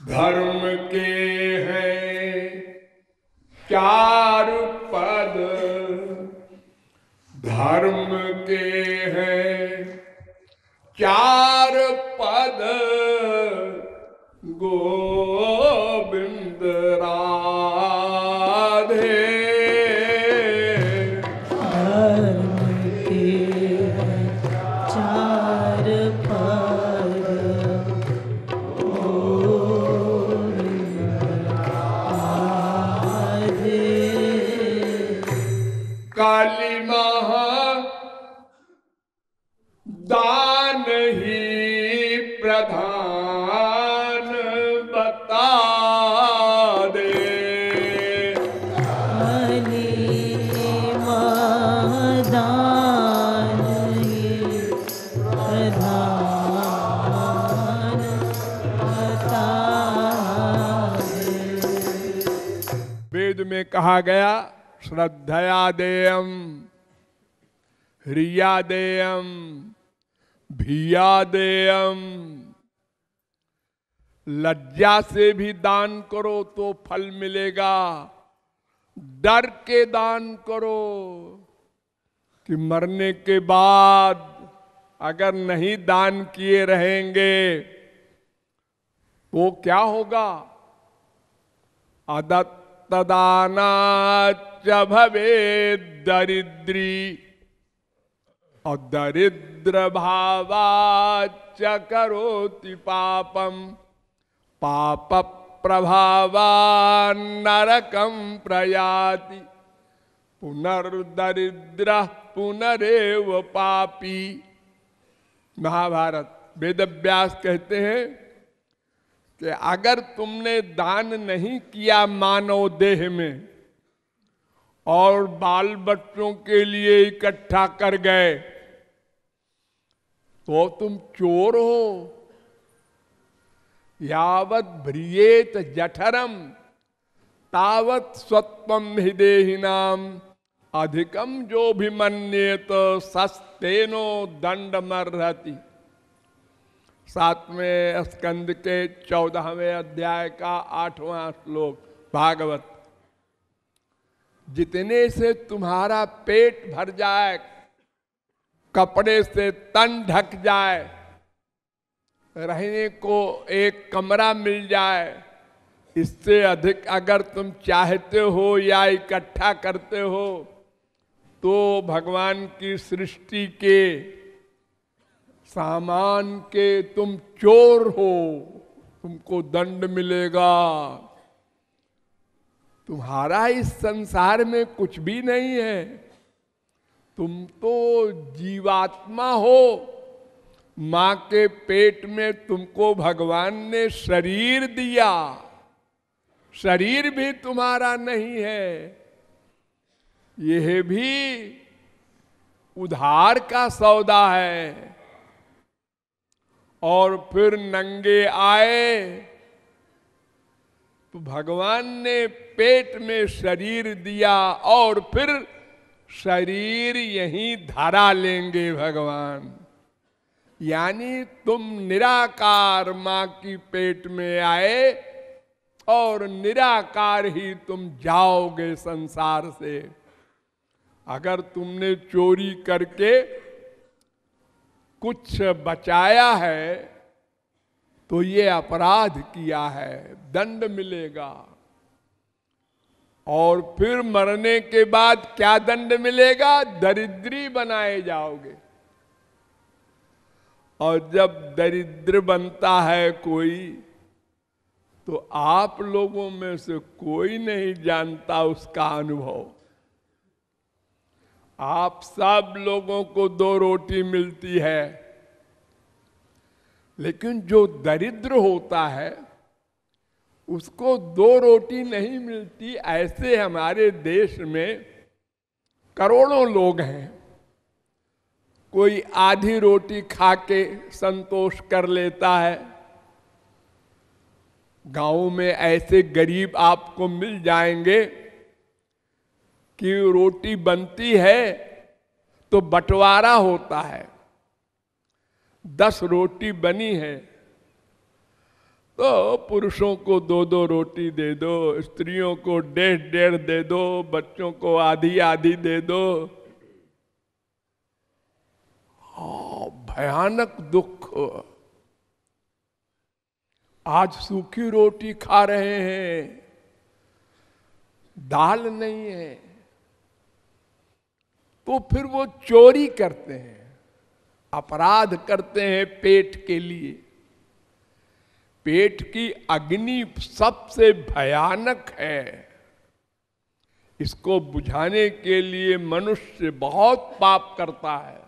धर्म के हैं चार पद, धर्म के हैं चार पद, गोविंद राधे। धर्म के हैं चार पद, गोविंद राधे। काली महा दान ही प्रधान बता दे। काली महादान ये प्रधान बता दे। वेद में कहा गया श्रद्धया देयम, ह्रिया देयम, भिया देयम। लज्जा से भी दान करो तो फल मिलेगा, डर के दान करो कि मरने के बाद अगर नहीं दान किए रहेंगे तो क्या होगा। अदत्तदानाच्च भवेद् दरिद्री, और दरिद्र भावाच्च करोति पापम, पाप प्रभावान् नरकं प्रयाति, पुनर्दरिद्र पुनरेव पापी। महाभारत वेदव्यास कहते हैं कि अगर तुमने दान नहीं किया मानव देह में और बाल बच्चों के लिए इकट्ठा कर गए तो तुम चोर हो। यावत भ्रियेत जठरम तावत स्वत्वम हि देहिनाम, अधिकम जो भी मन्येत सस्तेनो दंडमर्हति। 7वें स्कंद के 14वें अध्याय का 8वां श्लोक भागवत। जितने से तुम्हारा पेट भर जाए, कपड़े से तन ढक जाए, रहने को एक कमरा मिल जाए, इससे अधिक अगर तुम चाहते हो या इकट्ठा करते हो तो भगवान की सृष्टि के सामान के तुम चोर हो, तुमको दंड मिलेगा। तुम्हारा इस संसार में कुछ भी नहीं है, तुम तो जीवात्मा हो। मां के पेट में तुमको भगवान ने शरीर दिया, शरीर भी तुम्हारा नहीं है। यह भी उधार का सौदा है। और फिर नंगे आए तो भगवान ने पेट में शरीर दिया और फिर शरीर यहीं धरा लेंगे भगवान। यानी तुम निराकार मां की पेट में आए और निराकार ही तुम जाओगे संसार से। अगर तुमने चोरी करके कुछ बचाया है तो ये अपराध किया है, दंड मिलेगा। और फिर मरने के बाद क्या दंड मिलेगा? दरिद्री बनाए जाओगे। और जब दरिद्र बनता है कोई तो आप लोगों में से कोई नहीं जानता उसका अनुभव। आप सब लोगों को 2 रोटी मिलती है, लेकिन जो दरिद्र होता है उसको 2 रोटी नहीं मिलती। ऐसे हमारे देश में करोड़ों लोग हैं। कोई आधी रोटी खा के संतोष कर लेता है। गांव में ऐसे गरीब आपको मिल जाएंगे कि रोटी बनती है तो बंटवारा होता है। 10 रोटी बनी है, तो पुरुषों को 2-2 रोटी दे दो, स्त्रियों को 1.5 दे दो, बच्चों को आधी आधी दे दो। भयानक दुख। आज सूखी रोटी खा रहे हैं, दाल नहीं है, तो फिर वो चोरी करते हैं, अपराध करते हैं पेट के लिए। पेट की अग्नि सबसे भयानक है। इसको बुझाने के लिए मनुष्य बहुत पाप करता है।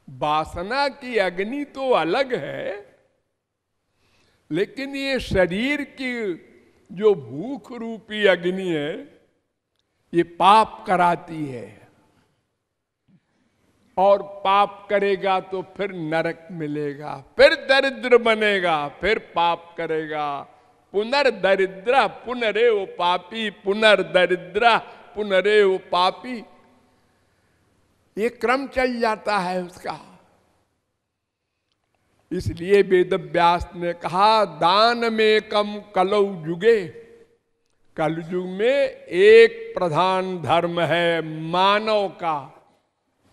वासना की अग्नि तो अलग है, लेकिन ये शरीर की जो भूख रूपी अग्नि है, ये पाप कराती है। और पाप करेगा तो फिर नरक मिलेगा, फिर दरिद्र बनेगा, फिर पाप करेगा। पुनर्दरिद्र पुनरेव पापी, पुनर्दरिद्र पुनरेव पापी, ये क्रम चल जाता है उसका। इसलिए वेद व्यास ने कहा, दान में कम कलौ जुगे। कलयुग में एक प्रधान धर्म है मानव का,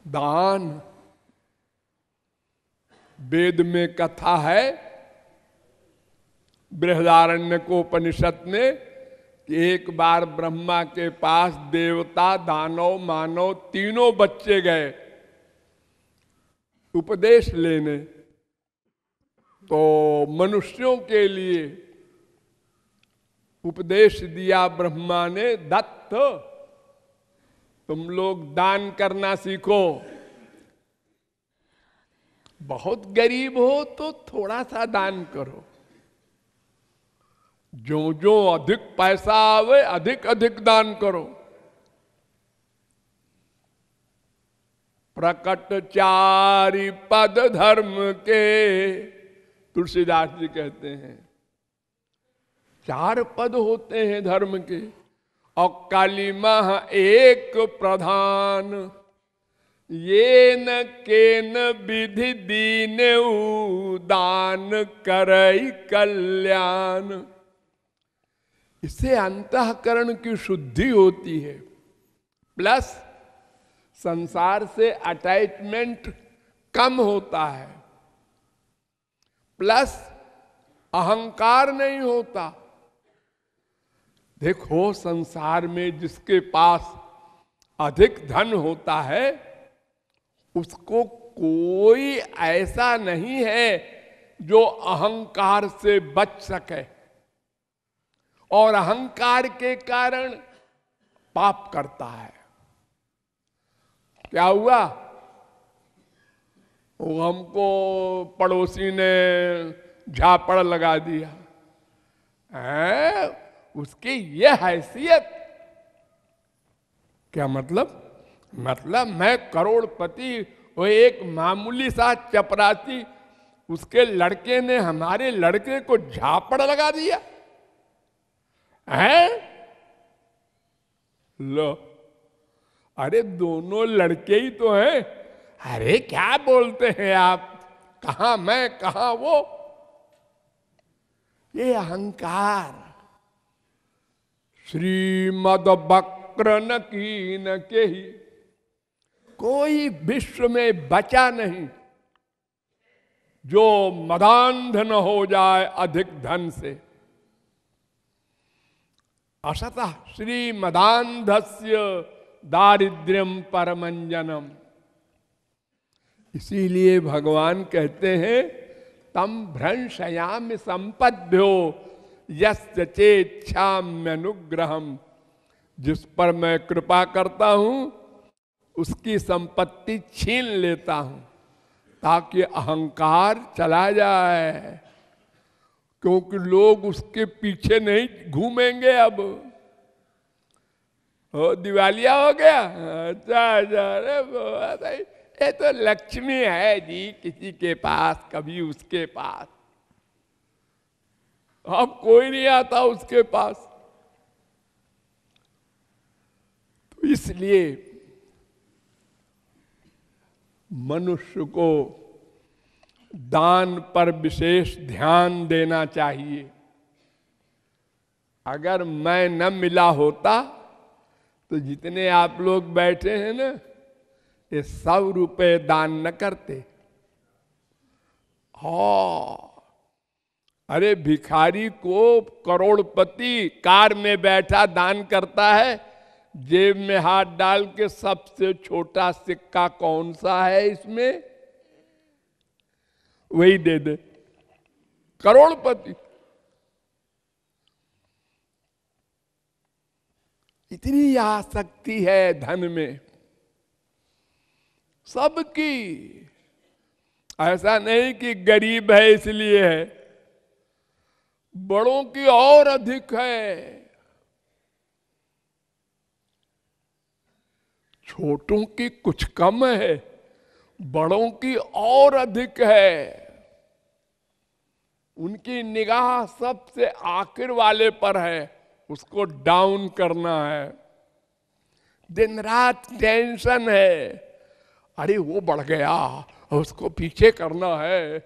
दान। वेद में कथा है बृहदारण्यकोपनिषद में कि एक बार ब्रह्मा के पास देवता, दानव, मानव तीनों बच्चे गए उपदेश लेने। तो मनुष्यों के लिए उपदेश दिया ब्रह्मा ने, दत्त तुम लोग दान करना सीखो। बहुत गरीब हो तो थोड़ा सा दान करो, जो जो अधिक पैसा आवे अधिक अधिक दान करो। प्रकट चारि पद धर्म के, तुलसीदास जी कहते हैं 4 पद होते हैं धर्म के, और काली माह एक प्रधान। ये न केन विधि दीन दान करई कल्याण। इससे अंतःकरण की शुद्धि होती है, प्लस संसार से अटैचमेंट कम होता है, प्लस अहंकार नहीं होता। देखो संसार में जिसके पास अधिक धन होता है, उसको कोई ऐसा नहीं है जो अहंकार से बच सके, और अहंकार के कारण पाप करता है। क्या हुआ? वो हमको पड़ोसी ने झापड़ लगा दिया है, उसकी ये हैसियत। क्या मतलब? मतलब मैं करोड़पति, वो एक मामूली सा चपरासी, उसके लड़के ने हमारे लड़के को झापड़ लगा दिया है। लो, अरे दोनों लड़के ही तो हैं। अरे क्या बोलते हैं आप, कहां मैं कहां वो। ये अहंकार। श्रीमद वक्र न कीन के ही, कोई विश्व में बचा नहीं जो मदांध न हो जाए अधिक धन से। असतः श्रीमदांधस्य दारिद्र्यम परमंजनम। इसीलिए भगवान कहते हैं, तम भ्रंशयामि संपद्भ्यो यस्य चेच्छाम्यनुग्रहम्। जिस पर मैं कृपा करता हूं उसकी संपत्ति छीन लेता हूं, ताकि अहंकार चला जाए। क्योंकि लोग उसके पीछे नहीं घूमेंगे। अब दिवालिया हो गया, अच्छा, ये तो लक्ष्मी है जी किसी के पास, कभी उसके पास। अब कोई नहीं आता उसके पास। तो इसलिए मनुष्य को दान पर विशेष ध्यान देना चाहिए। अगर मैं न मिला होता तो जितने आप लोग बैठे हैं ना, ये 100 रुपए दान न करते। हाँ, अरे भिखारी को करोड़पति कार में बैठा दान करता है, जेब में हाथ डाल के सबसे छोटा सिक्का कौन सा है इसमें, वही दे दे। करोड़पति इतनी आसक्ति है धन में सबकी। ऐसा नहीं कि गरीब है इसलिए है, बड़ों की और अधिक है, छोटों की कुछ कम है, बड़ों की और अधिक है। उनकी निगाह सबसे आखिर वाले पर है, उसको डाउन करना है। दिन रात टेंशन है, अरे वो बढ़ गया, उसको पीछे करना है।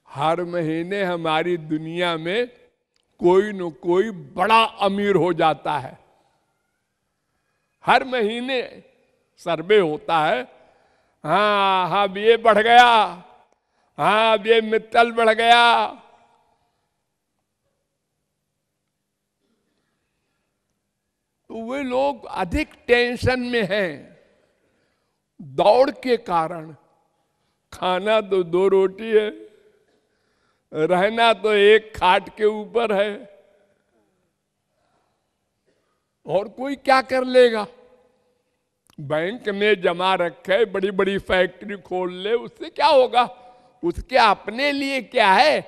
हर महीने हमारी दुनिया में कोई न कोई बड़ा अमीर हो जाता है। हर महीने सर्वे होता है, हाँ अब ये बढ़ गया, हाँ अब ये मित्तल बढ़ गया। तो वे लोग अधिक टेंशन में हैं दौड़ के कारण। खाना तो 2 रोटी है, रहना तो एक खाट के ऊपर है, और कोई क्या कर लेगा। बैंक में जमा रखे, बड़ी बड़ी फैक्ट्री खोल ले, उससे क्या होगा, उसके अपने लिए क्या है,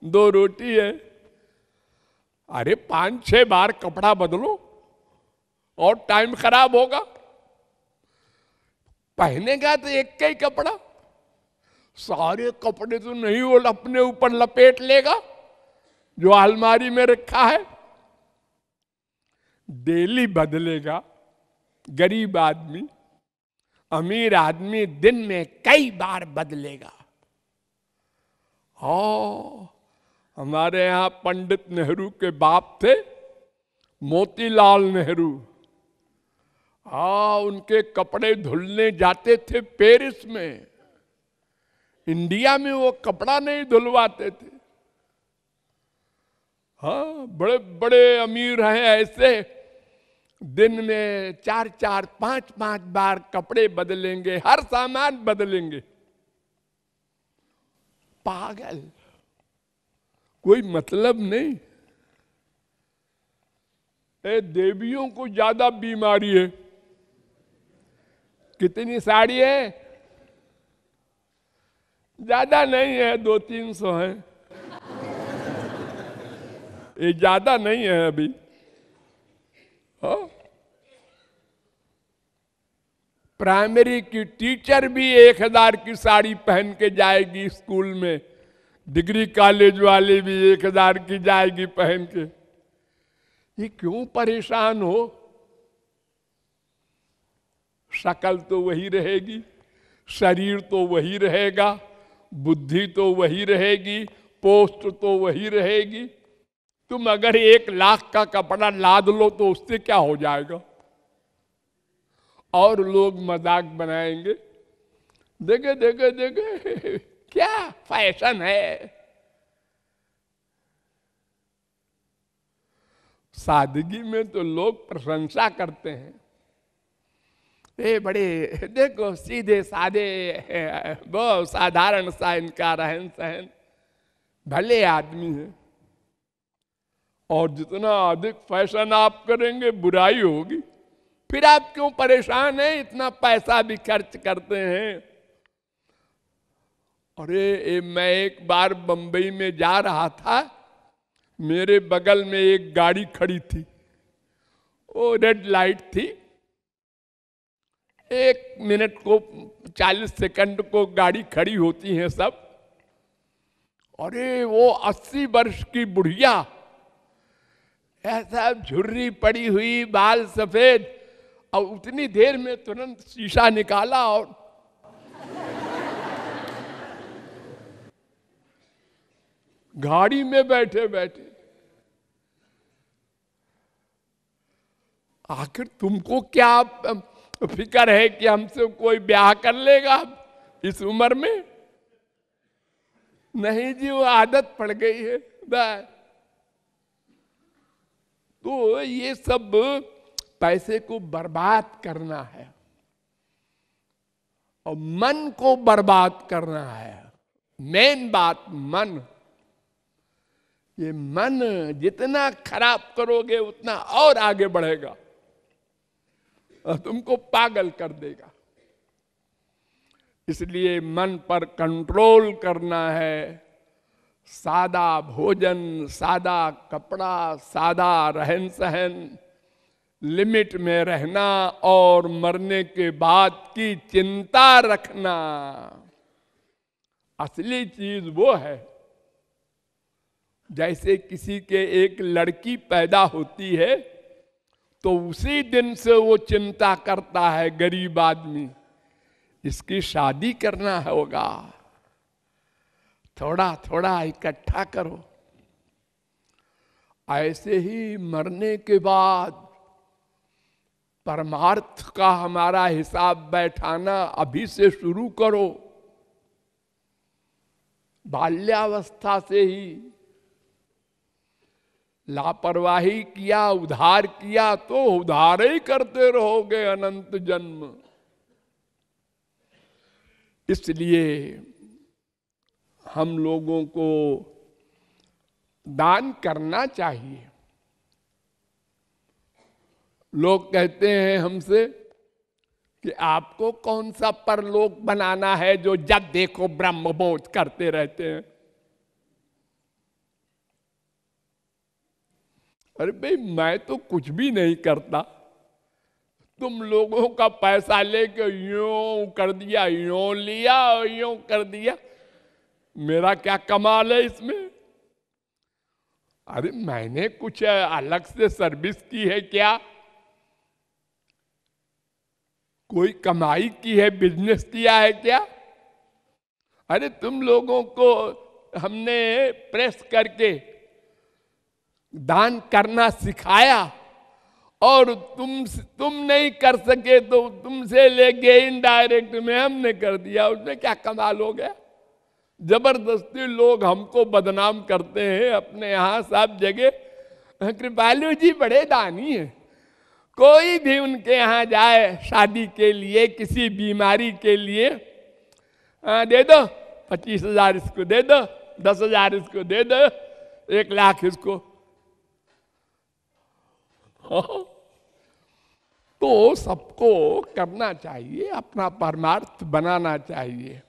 2 रोटी है। अरे 5-6 बार कपड़ा बदलो और टाइम खराब होगा। पहनेगा तो एक का ही कपड़ा, सारे कपड़े तो नहीं वो अपने ऊपर लपेट लेगा जो अलमारी में रखा है। डेली बदलेगा। गरीब आदमी, अमीर आदमी दिन में कई बार बदलेगा। हाँ, हमारे यहां पंडित नेहरू के बाप थे मोतीलाल नेहरू। हाँ, उनके कपड़े धुलने जाते थे पेरिस में। इंडिया में वो कपड़ा नहीं धुलवाते थे। हाँ, बड़े बड़े अमीर हैं ऐसे, दिन में 4-4, 5-5 बार कपड़े बदलेंगे, हर सामान बदलेंगे। पागल, कोई मतलब नहीं। देवियों को ज्यादा बीमारी है। कितनी साड़ी है? ज्यादा नहीं है, 200-300 है। ये ज्यादा नहीं है अभी। हाँ? प्राइमरी की टीचर भी 1000 की साड़ी पहन के जाएगी स्कूल में। डिग्री कॉलेज वाले भी 1000 की जाएगी पहन के। ये क्यों परेशान हो? शक्ल तो वही रहेगी, शरीर तो वही रहेगा, बुद्धि तो वही रहेगी, पोस्ट तो वही रहेगी। तुम अगर 1 लाख का कपड़ा लाद लो तो उससे क्या हो जाएगा? और लोग मजाक बनाएंगे, देखे देखे देखे क्या फैशन है। सादगी में तो लोग प्रशंसा करते हैं। ये बड़े देखो सीधे साधे, बहुत साधारण सा इनका रहन सहन, भले आदमी है। और जितना अधिक फैशन आप करेंगे बुराई होगी। फिर आप क्यों परेशान हैं? इतना पैसा भी खर्च करते हैं। अरे मैं एक बार बंबई में जा रहा था, मेरे बगल में एक गाड़ी खड़ी थी, वो रेड लाइट थी। 1 मिनट को 40 सेकंड को गाड़ी खड़ी होती है सब। अरे वो 80 वर्ष की बुढ़िया, ऐसा झुर्री पड़ी हुई, बाल सफेद, और उतनी देर में तुरंत शीशा निकाला और गाड़ी में बैठे बैठे। आखिर तुमको क्या फिक्र है कि हमसे कोई ब्याह कर लेगा इस उम्र में? नहीं जी, वो आदत पड़ गई है बस। तो ये सब पैसे को बर्बाद करना है और मन को बर्बाद करना है। मेन बात मन। ये मन जितना खराब करोगे उतना और आगे बढ़ेगा और तुमको पागल कर देगा। इसलिए मन पर कंट्रोल करना है। सादा भोजन, सादा कपड़ा, सादा रहन सहन, लिमिट में रहना और मरने के बाद की चिंता रखना। असली चीज वो है। जैसे किसी के एक लड़की पैदा होती है तो उसी दिन से वो चिंता करता है गरीब आदमी, इसकी शादी करना होगा, थोड़ा थोड़ा इकट्ठा करो। ऐसे ही मरने के बाद परमार्थ का हमारा हिसाब बैठाना अभी से शुरू करो, बाल्यावस्था से ही। लापरवाही किया, उधार किया तो उधार ही करते रहोगे अनंत जन्म। इसलिए हम लोगों को दान करना चाहिए। लोग कहते हैं हमसे कि आपको कौन सा परलोक बनाना है जो जब देखो ब्रह्मबोध करते रहते हैं। अरे भाई, मैं तो कुछ भी नहीं करता। तुम लोगों का पैसा लेके यूं कर दिया, यूं लिया और यूं कर दिया, मेरा क्या कमाल है इसमें? अरे मैंने कुछ अलग से सर्विस की है क्या? कोई कमाई की है, बिजनेस किया है क्या? अरे तुम लोगों को हमने प्रेस करके दान करना सिखाया और तुम नहीं कर सके तो तुमसे लेके इनडायरेक्ट में हमने कर दिया, उसमें क्या कमाल हो गया? जबरदस्ती लोग हमको बदनाम करते हैं अपने यहाँ सब जगह। कृपालु जी बड़े दानी हैं, कोई भी उनके यहाँ जाए शादी के लिए, किसी बीमारी के लिए, दे दो 25,000 इसको दे दो, 10,000 इसको दे दो, 1 लाख इसको। तो सबको करना चाहिए, अपना परमार्थ बनाना चाहिए।